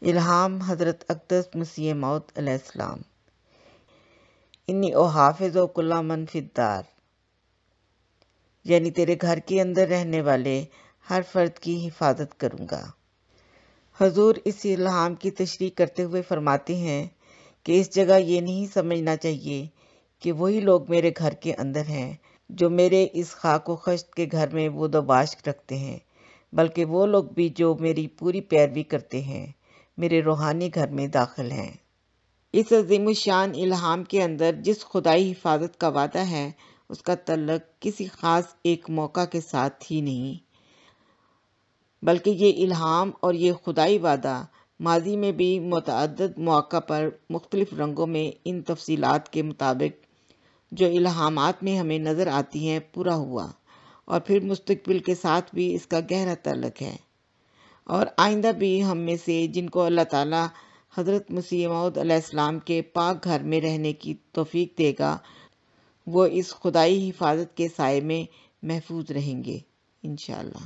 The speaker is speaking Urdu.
الہام حضرت اقدس مسیح موعود علیہ السلام۔ انی احافظ کل من فی الدار، یعنی تیرے گھر کے اندر رہنے والے ہر فرد کی حفاظت کروں گا۔ حضور اس الہام کی تشریح کرتے ہوئے فرماتے ہیں کہ اس جگہ یہ نہیں سمجھنا چاہیے کہ وہی لوگ میرے گھر کے اندر ہیں جو میرے اس خاک و خشت کے گھر میں بود و باش رکھتے ہیں، بلکہ وہ لوگ بھی جو میری پوری پیروی کرتے ہیں میرے روحانی گھر میں داخل ہیں۔ اس عظیم الشان الہام کے اندر جس خدائی حفاظت کا وعدہ ہے اس کا تعلق کسی خاص ایک موقع کے ساتھ ہی نہیں، بلکہ یہ الہام اور یہ خدائی وعدہ ماضی میں بھی متعدد مواقع پر مختلف رنگوں میں ان تفصیلات کے مطابق جو الہامات میں ہمیں نظر آتی ہیں پورا ہوا، اور پھر مستقبل کے ساتھ بھی اس کا گہرا تعلق ہے، اور آئندہ بھی ہم میں سے جن کو اللہ تعالیٰ حضرت مسیح موعود علیہ السلام کے پاک گھر میں رہنے کی توفیق دے گا، وہ اس خدائی حفاظت کے سائے میں محفوظ رہیں گے انشاءاللہ۔